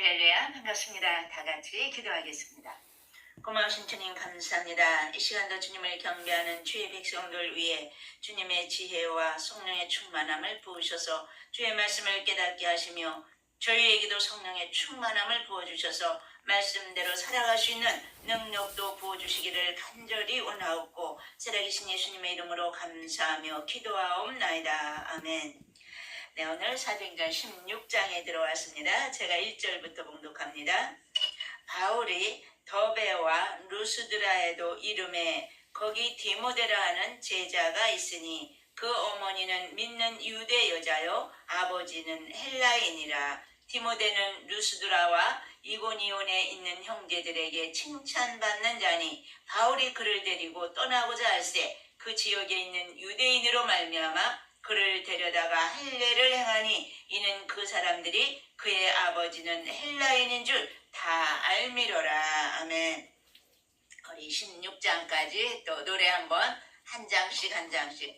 할렐루야, 반갑습니다. 다 같이 기도하겠습니다. 고마우신 주님 감사합니다. 이 시간도 주님을 경배하는 주의 백성들 위해 주님의 지혜와 성령의 충만함을 부으셔서 주의 말씀을 깨닫게 하시며 저희에게도 성령의 충만함을 부어주셔서 말씀대로 살아갈 수 있는 능력도 부어주시기를 간절히 원하옵고 살아계신 예수님의 이름으로 감사하며 기도하옵나이다. 아멘. 네, 오늘 사도행전 16장에 들어왔습니다. 제가 1절부터 봉독합니다. 바울이 더베와 루스드라에도 이름에 거기 디모데라 하는 제자가 있으니 그 어머니는 믿는 유대 여자요 아버지는 헬라인이라. 디모데는 루스드라와 이고니온에 있는 형제들에게 칭찬받는 자니 바울이 그를 데리고 떠나고자 할세 그 지역에 있는 유대인으로 말미암아 그를 데려다가 할례를 행하니 이는 그 사람들이 그의 아버지는 헬라인인 줄 다 알미로라. 아멘. 우리 16장까지 또 노래 한번 한 장씩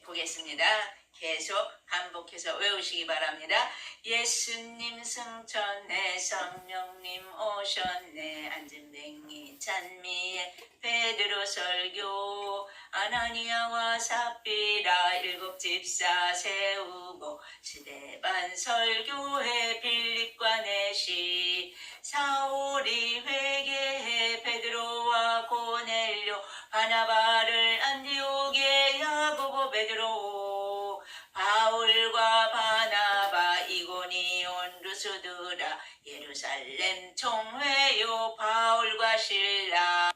보겠습니다. 계속 반복해서 외우시기 바랍니다. 예수님 승천해 성령님 오셨네 안진뱅이 찬미에 베드로 설교 아나니아와 삽비라 일곱 집사 세우고 스데반 설교해 빌립과 내시 사울이 회개해 베드로와 고넬료 바나바를 안디옥에 야고보 베드로 바울과 바나바 이고니온 루스드라 예루살렘 총회요 바울과 실라.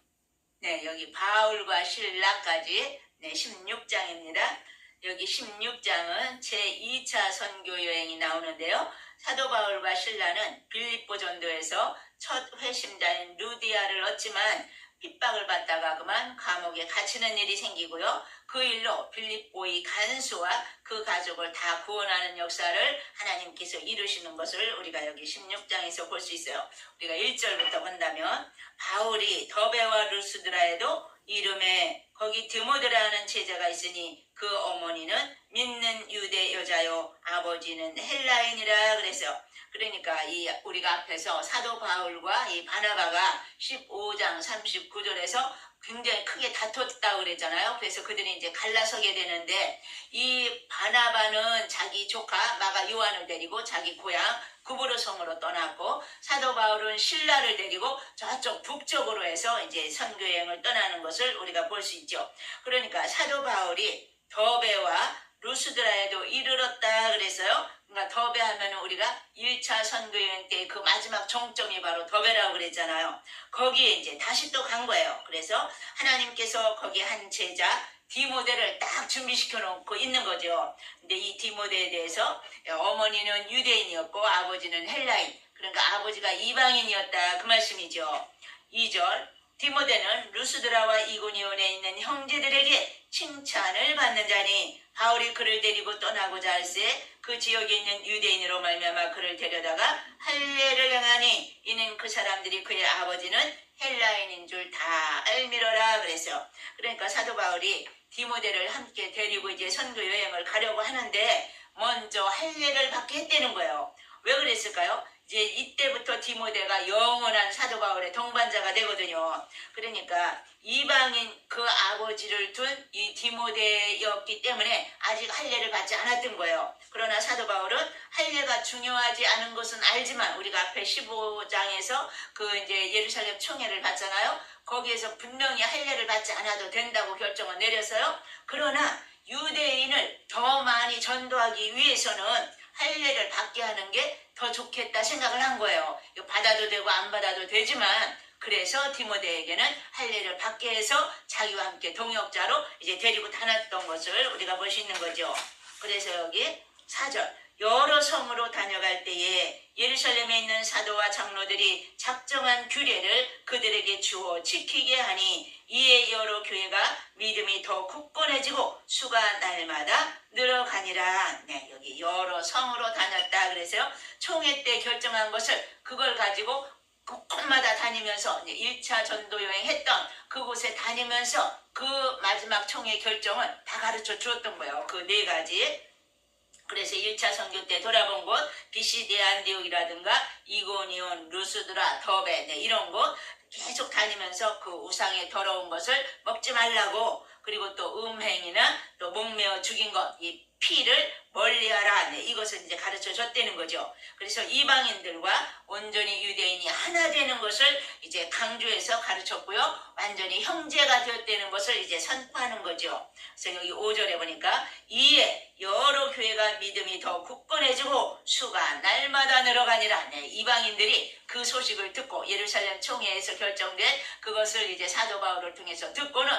네, 여기 바울과 실라까지 16장입니다. 여기 16장은 제2차 선교 여행이 나오는데요. 사도 바울과 실라는 빌립보 전도에서 첫 회심자인 루디아를 얻지만 핍박을 받다가 그만 감옥에 갇히는 일이 생기고요. 그 일로 빌립보의 간수와 그 가족을 다 구원하는 역사를 하나님께서 이루시는 것을 우리가 여기 16장에서 볼 수 있어요. 우리가 1절부터 본다면 바울이 더베와 루스드라에도 이름에 거기 디모데라는 제자가 있으니 그 어머니는 믿는 유대 여자요 아버지는 헬라인이라 그래서 그러니까 우리가 앞에서 사도 바울과 이 바나바가 15장 39절에서 굉장히 크게 다퉜다고 그랬잖아요. 그래서 그들이 이제 갈라서게 되는데 이 바나바는 자기 조카 마가 요한을 데리고 자기 고향 구브로 성으로 떠났고 사도 바울은 실라를 데리고 저쪽 북쪽으로 해서 이제 선교여행을 떠나는 것을 우리가 볼 수 있죠. 그러니까 사도 바울이 더베와 루스드라에도 이르렀다 그랬어요. 그러니까 더베 하면은 우리가 1차 선교여행 때 그 마지막 정점이 바로 더베라고 그랬잖아요. 거기에 이제 다시 또 간 거예요. 그래서 하나님께서 거기 한 제자 디모데를 딱 준비시켜 놓고 있는 거죠. 근데 이 디모데에 대해서 어머니는 유대인이었고 아버지는 헬라인, 그러니까 아버지가 이방인이었다 그 말씀이죠. 2절 디모데는 루스드라와 이고니온에 있는 형제들에게 칭찬을 받는 자니 바울이 그를 데리고 떠나고자 할세 그 지역에 있는 유대인으로 말미암아 그를 데려다가 할례를 행하니 이는 그 사람들이 그의 아버지는 헬라인인 줄 다 알미러라 그랬어요. 그러니까 사도 바울이 디모데를 함께 데리고 이제 선교 여행을 가려고 하는데 먼저 할례를 받게 했다는 거예요. 왜 그랬을까요? 이제 이때부터 디모데가 영원한 사도 바울의 동반자가 되거든요. 그러니까 이방인 그 아버지를 둔 이 디모데였기 때문에 아직 할례를 받지 않았던 거예요. 그러나 사도 바울은 할례가 중요하지 않은 것은 알지만 우리가 앞에 15장에서 그 이제 예루살렘 총회를 봤잖아요. 거기에서 분명히 할례를 받지 않아도 된다고 결정을 내렸어요. 그러나 유대인을 더 많이 전도하기 위해서는 할례를 받게 하는 게 더 좋겠다 생각을 한 거예요. 받아도 되고 안 받아도 되지만 그래서 디모데에게는 할례를 받게 해서 자기와 함께 동역자로 이제 데리고 다녔던 것을 우리가 볼 수 있는 거죠. 그래서 여기 4절 여러 성으로 다녀갈 때에 예루살렘에 있는 사도와 장로들이 작정한 규례를 그들에게 주어 지키게 하니 이에 여러 교회가 믿음이 더 굳건해지고 수가 날마다 늘어가니라. 네, 여기 여러 성으로 다녔다 그래서요. 총회 때 결정한 것을 그걸 가지고 곳곳마다 다니면서 1차 전도 여행 했던 그곳에 다니면서 그 마지막 총회 결정을 다 가르쳐 주었던 거예요. 그 4가지. 그래서 1차 선교 때 돌아본 곳 비시디아 안디옥이라든가 이고니온, 루스드라, 더베 이런 곳 계속 다니면서 그 우상의 더러운 것을 먹지 말라고, 그리고 또 음행이나 또 목매어 죽인 것, 이 피를 멀리하라, 이것을 이제 가르쳐 줬다는 거죠. 그래서 이방인들과 온전히 유대인이 하나 되는 것을 이제 강조해서 가르쳤고요. 완전히 형제가 되었다는 것을 이제 선포하는 거죠. 그래서 여기 5절에 보니까 이에 여러 교회가 믿음이 더 굳건해지고 수가 날마다 늘어가니라. 이방인들이 그 소식을 듣고 예루살렘 총회에서 결정된 그것을 이제 사도 바울을 통해서 듣고는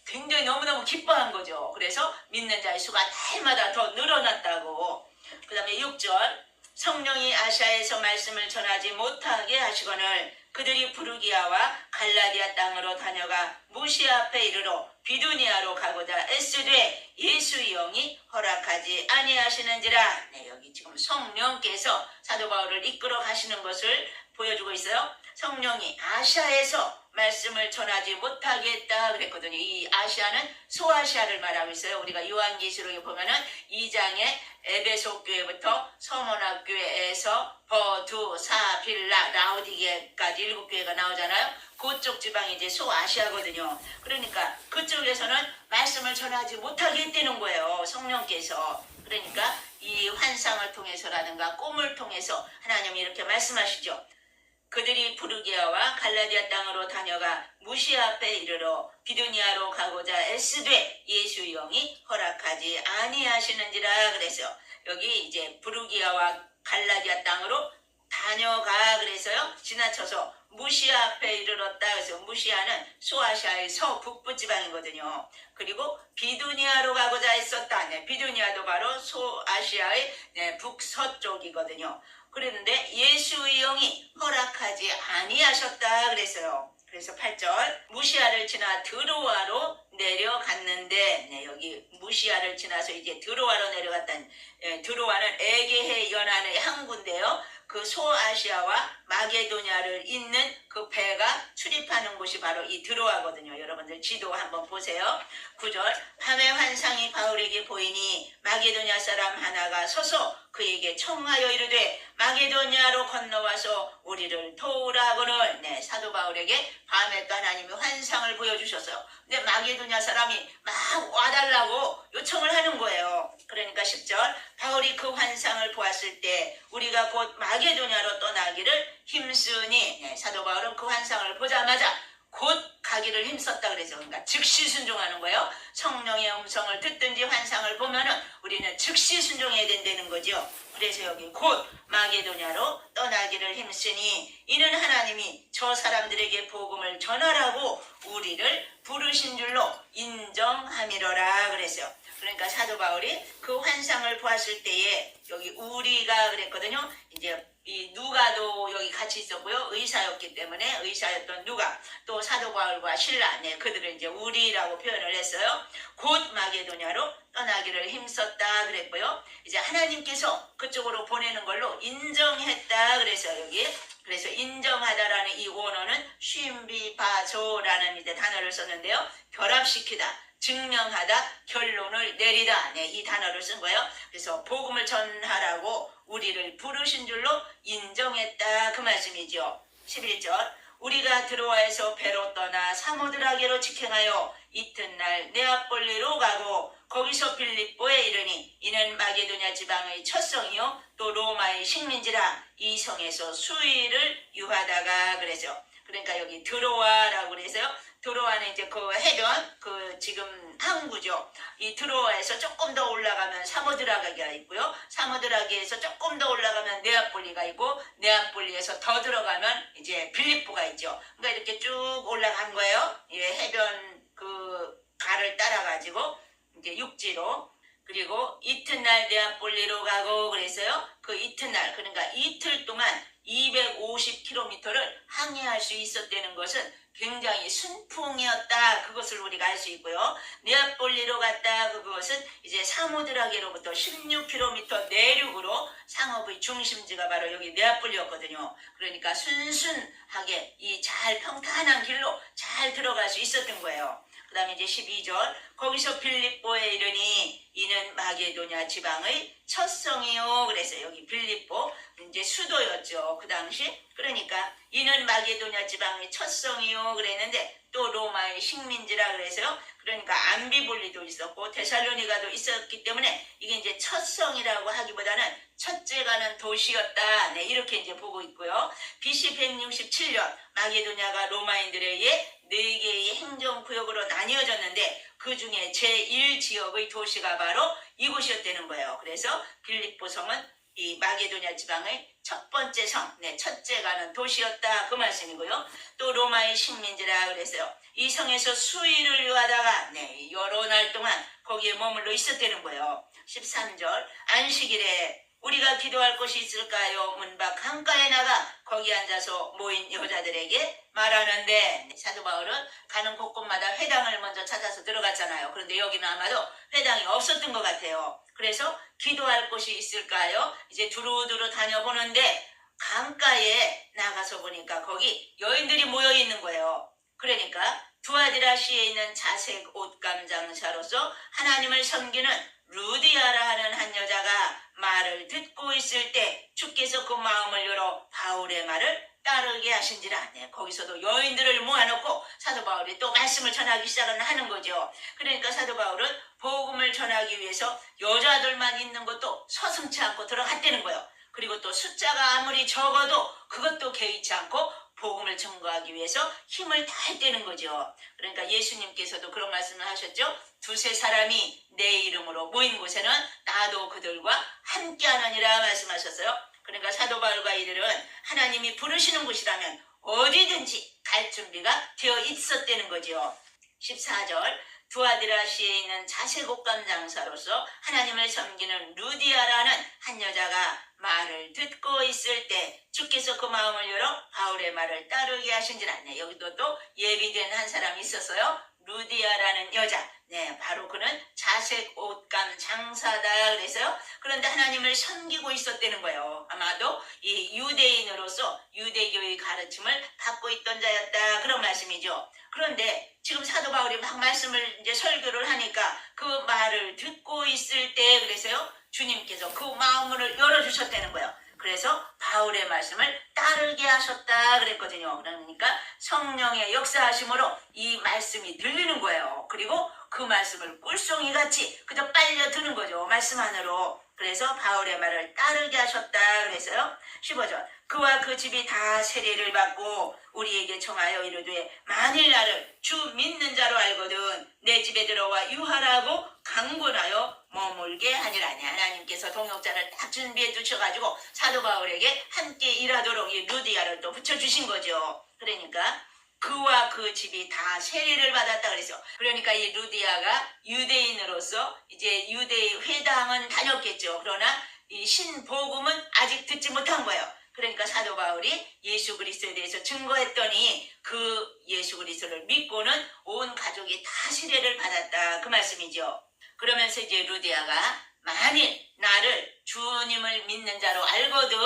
굉장히 너무너무 기뻐한 거죠. 그래서 믿는 자의 수가 날마다 더 늘어났다고. 그 다음에 6절, 성령이 아시아에서 말씀을 전하지 못하게 하시거늘 그들이 부르기아와 갈라디아 땅으로 다녀가 무시아 앞에 이르러 비두니아로 가고자 애쓰되 예수의 영이 허락하지 아니하시는지라. 여기 지금 성령께서 사도 바울을 이끌어 가시는 것을 보여주고 있어요. 성령이 아시아에서 말씀을 전하지 못하게 했다 그랬거든요. 이 아시아는 소아시아를 말하고 있어요. 우리가 요한계시록에 보면은 2장에 에베소 교회부터 서머나 교회에서 버두, 사, 빌라, 라오디게까지 7교회가 나오잖아요. 그쪽 지방이 이제 소아시아거든요. 그러니까 그쪽에서는 말씀을 전하지 못하게 했다는 거예요. 성령께서. 그러니까 이 환상을 통해서라든가 꿈을 통해서 하나님이 이렇게 말씀하시죠. 그들이 부르기아와 갈라디아 땅으로 다녀가 무시아 앞에 이르러 비두니아로 가고자 애쓰되 예수의 영이 허락하지 아니하시는지라. 그래서 여기 이제 부르기아와 갈라디아 땅으로 다녀가 그래서요. 지나쳐서 무시아 앞에 이르렀다. 그래서 무시아는 소아시아의 서북부 지방이거든요. 그리고 비두니아로 가고자 했었다. 비두니아도 바로 소아시아의 북서쪽이거든요. 그랬는데 예수의 영이 허락하지 아니하셨다 그랬어요. 그래서 8절, 무시아를 지나 드로아로 내려갔는데, 여기 무시아를 지나서 이제 드로아로 내려갔다는, 드로아는 에게해 연안의 항구인데요. 그 소아시아와 마게도냐를 잇는 그 배가 출입하는 곳이 바로 이 드로아거든요. 여러분들 지도 한번 보세요. 9절, 밤에 환상이 바울에게 보이니 마게도냐 사람 하나가 서서 그에게 청하여 이르되 마게도냐로 건너와서 우리를 도우라고는. 사도 바울에게 밤에 또 하나님이 환상을 보여주셨어요. 근데 마게도냐 사람이 막 와달라고 요청을 하는 거예요. 그러니까 10절, 바울이 그 환상을 보았을 때 우리가 곧 마게도냐로 떠나기를 힘쓰니. 사도 바울은 그 환상을 보자마자 곧 가기를 힘썼다 그래서, 그러니까 즉시 순종하는 거예요. 성령의 음성을 듣든지 환상을 보면은 우리는 즉시 순종해야 된다는 거죠. 그래서 여기 곧 마게도냐로 떠나기를 힘쓰니 이는 하나님이 저 사람들에게 복음을 전하라고 우리를 부르신 줄로 인정함이로라 그랬어요. 그러니까 사도 바울이 그 환상을 보았을 때에 여기 우리가 그랬거든요. 이제 이 누가도 여기 같이 있었고요. 의사였기 때문에 의사였던 누가, 또 사도 바울과 신라, 그들을 이제 우리라고 표현을 했어요. 곧 마게도냐로 떠나기를 힘썼다 그랬고요. 이제 하나님께서 그쪽으로 보내는 걸로 인정했다 그래서 여기, 그래서 인정하다라는 이 원어는 쉼비바조라는 이제 단어를 썼는데요. 결합시키다, 증명하다, 결론을 내리다, 이 단어를 쓴 거예요. 그래서 복음을 전하라고 우리를 부르신 줄로 인정했다 그 말씀이죠. 11절, 우리가 드로아에서 배로 떠나 사모드라게로 직행하여 이튿날 네아폴리로 가고 거기서 빌립보에 이르니 이는 마게도냐 지방의 첫 성이요 또 로마의 식민지라. 이 성에서 수일을 유하다가 그래서, 그러니까 여기 드로아라고 그래서요. 드로아는 이제 그 해변, 그 지금 항구죠. 이 드로아에서 조금 더 올라가면 사모드라기가 있고요. 사모드라기에서 조금 더 올라가면 네아폴리가 있고, 네아폴리에서 더 들어가면 이제 빌립보가 있죠. 그러니까 이렇게 쭉 올라간 거예요. 예, 해변 그 가를 따라가지고 이제 육지로. 그리고 이튿날 네아폴리로 가고 그래서요. 그 이튿날, 그러니까 이틀 동안 250km를 항해할 수 있었다는 것은 굉장히 순풍이었다. 그것을 우리가 알 수 있고요. 네아폴리로 갔다. 그것은 이제 사모드라게로부터 16km 내륙으로 상업의 중심지가 바로 여기 네아폴리였거든요. 그러니까 순순하게 이 잘 평탄한 길로 잘 들어갈 수 있었던 거예요. 그 다음에 이제 12절 거기서 빌립보에 이르니 이는 마게도냐 지방의 첫 성이요. 그래서 여기 빌립보 이제 수도였죠. 그 당시. 그러니까 이는 마게도냐 지방의 첫 성이요. 그랬는데 또 로마의 식민지라 그래서요. 그러니까 암비볼리도 있었고 데살로니가도 있었기 때문에 이게 이제 첫 성이라고 하기보다는 첫째 가는 도시였다. 네, 이렇게 이제 보고 있고요. BC 167년 마게도냐가 로마인들에 의해 4개의 행정구역으로 나뉘어졌는데 그 중에 제1지역의 도시가 바로 이곳이었다는 거예요. 그래서 빌립보 성은 이 마게도냐 지방의 첫 번째 성, 네, 첫째 가는 도시였다. 그 말씀이고요. 또 로마의 식민지라 그래서요. 이 성에서 수일을 요하다가 네, 여러 날 동안 거기에 머물러 있었다는 거예요. 13절 안식일에 우리가 기도할 곳이 있을까요? 문밖 강가에 나가 거기 앉아서 모인 여자들에게 말하는데 사도 바울은 가는 곳곳마다 회당을 먼저 찾아서 들어갔잖아요. 그런데 여기는 아마도 회당이 없었던 것 같아요. 그래서 기도할 곳이 있을까요? 이제 두루두루 다녀보는데 강가에 나가서 보니까 거기 여인들이 모여 있는 거예요. 그러니까 두아디라시에 있는 자색 옷감 장사로서 하나님을 섬기는 루디아라 하는 한 여자가 말을 듣고 있을 때 주께서 그 마음을 열어 바울의 말을 따르게 하신지라. 네, 거기서도 여인들을 모아놓고 사도 바울이 또 말씀을 전하기 시작을 하는 거죠. 그러니까 사도 바울은 복음을 전하기 위해서 여자들만 있는 것도 서슴지 않고 들어갔다는 거예요. 그리고 또 숫자가 아무리 적어도 그것도 개의치 않고 복음을 증거하기 위해서 힘을 다했다는 거죠. 그러니까 예수님께서도 그런 말씀을 하셨죠. 두세 사람이 내 이름으로 모인 곳에는 나도 그들과 함께하느니라 말씀하셨어요. 그러니까 사도 바울과 이들은 하나님이 부르시는 곳이라면 어디든지 갈 준비가 되어 있었다는 거죠. 14절 두아디라시에 있는 자색옷감 장사로서 하나님을 섬기는 루디아라는 한 여자가 말을 듣고 있을 때 주께서 그 마음을 열어 바울의 말을 따르게 하신지라. 네, 여기도 또 예비된 한 사람이 있었어요. 루디아라는 여자. 네, 바로 그는 자색 옷감 장사다 그래서요. 그런데 하나님을 섬기고 있었다는 거예요. 아마도 이 유대인으로서 유대교의 가르침을 받고 있던 자였다. 그런 말씀이죠. 그런데 지금 사도 바울이 막 말씀을 이제 설교를 하니까 그 말을 듣고 있을 때 그래서요. 주님께서 그 마음을 열어주셨다는 거예요. 그래서 바울의 말씀을 따르게 하셨다 그랬거든요. 그러니까 성령의 역사하심으로 이 말씀이 들리는 거예요. 그리고 그 말씀을 꿀송이같이 그저 빨려 드는 거죠. 말씀 안으로. 그래서 바울의 말을 따르게 하셨다 그래서요. 15절 그와 그 집이 다 세례를 받고 우리에게 청하여 이르되 만일 나를 주 믿는 자로 알거든 내 집에 들어와 유하라고 강권하여 머물게 하니라. 하나님께서 동역자를 딱 준비해 두셔가지고 사도 바울에게 함께 일하도록 이 루디아를 또 붙여주신 거죠. 그러니까 그와 그 집이 다 세례를 받았다 그랬어. 그러니까 이 루디아가 유대인으로서 이제 유대의 회당은 다녔겠죠. 그러나 이 신복음은 아직 듣지 못한 거예요. 그러니까 사도 바울이 예수 그리스도에 대해서 증거했더니 그 예수 그리스도를 믿고는 온 가족이 다 세례를 받았다 그 말씀이죠. 그러면서 이제 루디아가 만일 나를 주님을 믿는 자로 알거든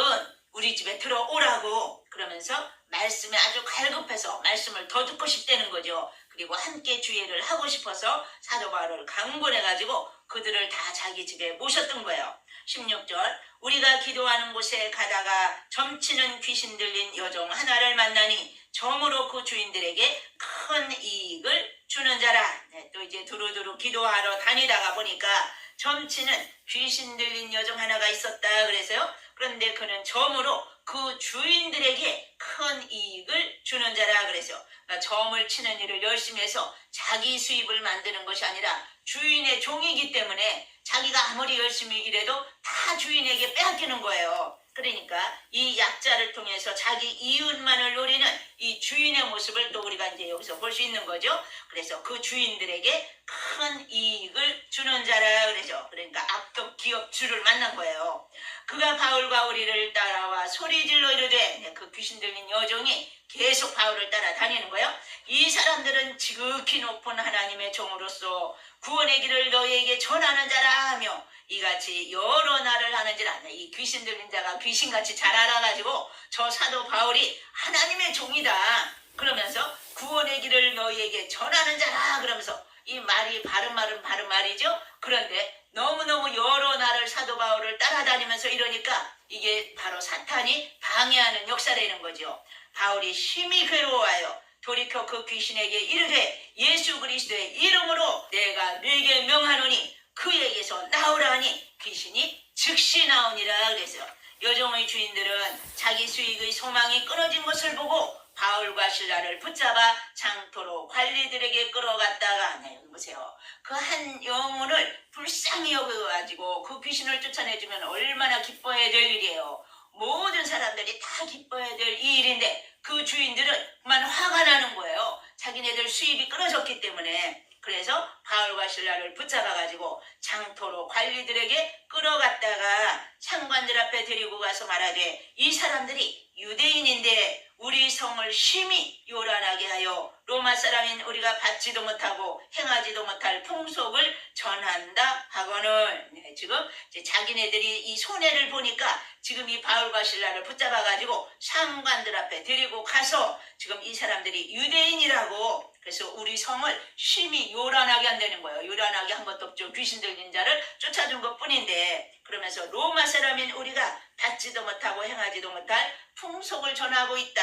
우리 집에 들어오라고 그러면서 말씀에 아주 갈급해서 말씀을 더 듣고 싶다는 거죠. 그리고 함께 주의를 하고 싶어서 사도 바울을 강권해가지고 그들을 다 자기 집에 모셨던 거예요. 16절 우리가 기도하는 곳에 가다가 점치는 귀신 들린 여종 하나를 만나니 점으로 그 주인들에게 큰 이익을 주는 자라. 네, 또 이제 두루두루 기도하러 다니다가 보니까 점치는 귀신 들린 여종 하나가 있었다 그래서요. 그런데 그는 점으로 그 주인들에게 큰 이익을 주는 자라 그래서 그러니까 점을 치는 일을 열심히 해서 자기 수입을 만드는 것이 아니라 주인의 종이기 때문에 자기가 아무리 열심히 일해도 다 주인에게 빼앗기는 거예요. 그러니까 이 약자를 통해서 자기 이웃만을 노리는 이 주인의 모습을 또 우리가 이제 여기서 볼 수 있는 거죠. 그래서 그 주인들에게 큰 이익을 주는 자라 그러죠. 그러니까 악덕 기업주를 만난 거예요. 그가 바울과 우리를 따라와 소리질러 이르되 그 귀신 들린 여종이 계속 바울을 따라다니는 거예요. 이 사람들은 지극히 높은 하나님의 종으로서 구원의 길을 너희에게 전하는 자라 하며 이같이 여러 날을 하는지라. 이 귀신 들린 자가 귀신같이 잘 알아가지고 저 사도 바울이 하나님의 종이다. 그러면서 구원의 길을 너희에게 전하는 자라 그러면서 이 말이 바른 말이죠. 그런데 너무너무 여러 나라를 사도 바울을 따라다니면서 이러니까 이게 바로 사탄이 방해하는 역사라는 거죠. 바울이 심히 괴로워하여 돌이켜 그 귀신에게 이르되 예수 그리스도의 이름으로 내가 네게 명하노니 그에게서 나오라 하니 귀신이 즉시 나오니라 그랬어요. 여종의 주인들은 자기 수익의 소망이 끊어진 것을 보고 바울과 신라를 붙잡아 장터로 관리들에게 끌어갔다가 보세요. 그 한 영혼을 불쌍히 여겨가지고 그 귀신을 쫓아내주면 얼마나 기뻐해야 될 일이에요. 모든 사람들이 다 기뻐해야 될 이 일인데 그 주인들은 그만 화가 나는 거예요. 자기네들 수입이 끊어졌기 때문에. 그래서 바울과 신라를 붙잡아가지고 장터로 관리들에게 끌어갔다가 상관들 앞에 데리고 가서 말하되 이 사람들이 유대인인데 우리 성을 심히 요란하게 하여 로마 사람인 우리가 받지도 못하고 행하지도 못할 풍속을 전한다 하거늘. 지금 이제 자기네들이 이 손해를 보니까 지금 이 바울과 신라를 붙잡아가지고 상관들 앞에 데리고 가서 지금 이 사람들이 유대인이라고 그래서 우리 성을 심히 요란하게 한다는 거예요. 요란하게 한 것도 없죠. 귀신 들린 자를 쫓아준 것 뿐인데 그러면서 로마 사람인 우리가 받지도 못하고 행하지도 못할 풍속을 전하고 있다.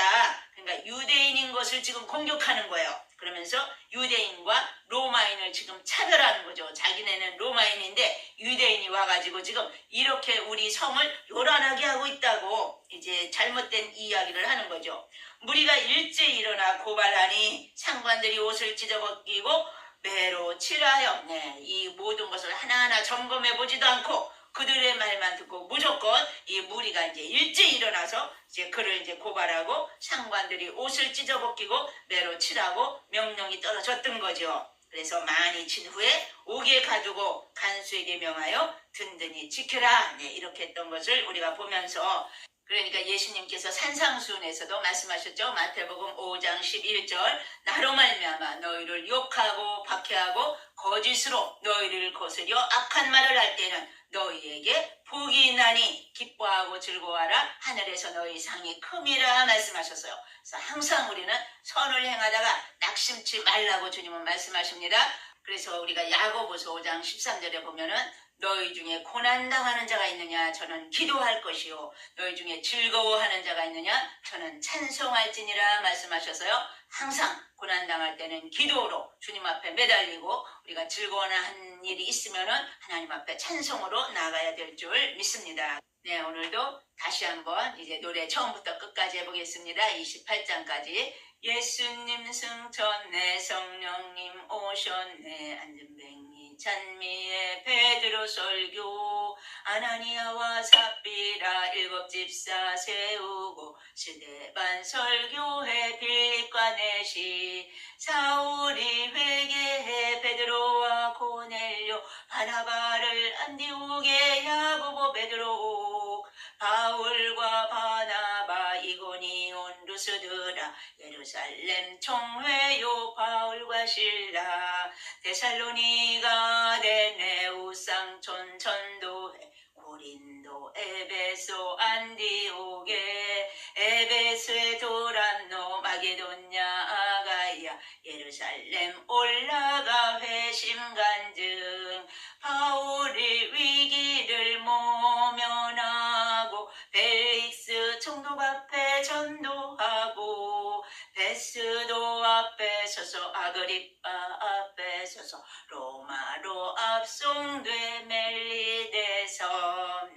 그러니까 유대인인 것을 지금 공격하는 거예요. 그러면서 유대인과 로마인을 지금 차별하는 거죠. 자기네는 로마인인데 유대인이 와가지고 지금 이렇게 우리 성을 요란하게 하고 있다고 이제 잘못된 이야기를 하는 거죠. 무리가 일제히 일어나 고발하니 상관들이 옷을 찢어벗기고 매로 칠하여 이 모든 것을 하나하나 점검해 보지도 않고 그들의 말만 듣고 무조건 이 무리가 이제 일제히 일어나서 이제 그를 이제 고발하고 상관들이 옷을 찢어벗기고 매로 칠하고 명령이 떨어졌던 거죠. 그래서 많이 친 후에 옥에 가두고 간수에게 명하여 든든히 지켜라. 이렇게 했던 것을 우리가 보면서 그러니까 예수님께서 산상수훈에서도 말씀하셨죠. 마태복음 5장 11절 나로 말미암아 너희를 욕하고 박해하고 거짓으로 너희를 거스려 악한 말을 할 때는 너희에게 복이 있나니 기뻐하고 즐거워하라 하늘에서 너희 상이 큼이라 말씀하셨어요. 그래서 항상 우리는 선을 행하다가 낙심치 말라고 주님은 말씀하십니다. 그래서 우리가 야고보서 5장 13절에 보면은 너희 중에 고난당하는 자가 있느냐 저는 기도할 것이요 너희 중에 즐거워하는 자가 있느냐 저는 찬송할지니라 말씀하셔서요. 항상 고난당할 때는 기도로 주님 앞에 매달리고 우리가 즐거워하는 일이 있으면은 하나님 앞에 찬송으로 나가야 될 줄 믿습니다. 오늘도 다시 한번 이제 노래 처음부터 끝까지 해보겠습니다. 28장까지 예수님 승천네 성령님 오셨네 안전뱅이 찬미의 베드로 설교 아나니아와 삽비라 일곱 집사 세우고 스데반 설교해 빌립과 넷이 사울이 회개해 베드로와 고넬료 바나바를 안디옥에 야고보 베드로 바울과 바나바 이고니온 루스드라 예루살렘 총회요 바울과 신라 데살로니가 데네우 쌍촌 전도회 고린도 에베소 안디옥에 에베소에 도란노 마게도냐 아가야 예루살렘 올라가 회심간증 바울이 위기를 모면하고 벨릭스 총독 앞에 전도하고 베스도 앞에 서서 아그리빠 앞에 서서 로마로 압송돼 멜리데서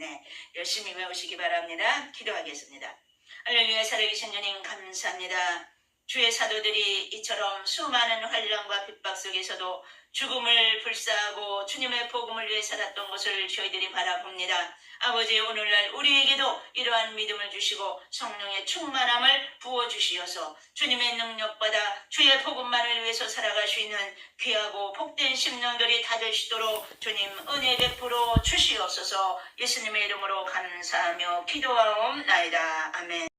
열심히 외우시기 바랍니다. 기도하겠습니다. 할렐루야. 살아계신 주님 감사합니다. 주의 사도들이 이처럼 수많은 환난과 핍박 속에서도 죽음을 불사하고 주님의 복음을 위해 살았던 것을 저희들이 바라봅니다. 아버지 오늘날 우리에게도 이러한 믿음을 주시고 성령의 충만함을 부어주시어서 주님의 능력받아 주의 복음만을 위해서 살아갈 수 있는 귀하고 복된 심령들이 다 되시도록 주님 은혜 베풀어 주시옵소서. 예수님의 이름으로 감사하며 기도하옵나이다. 아멘.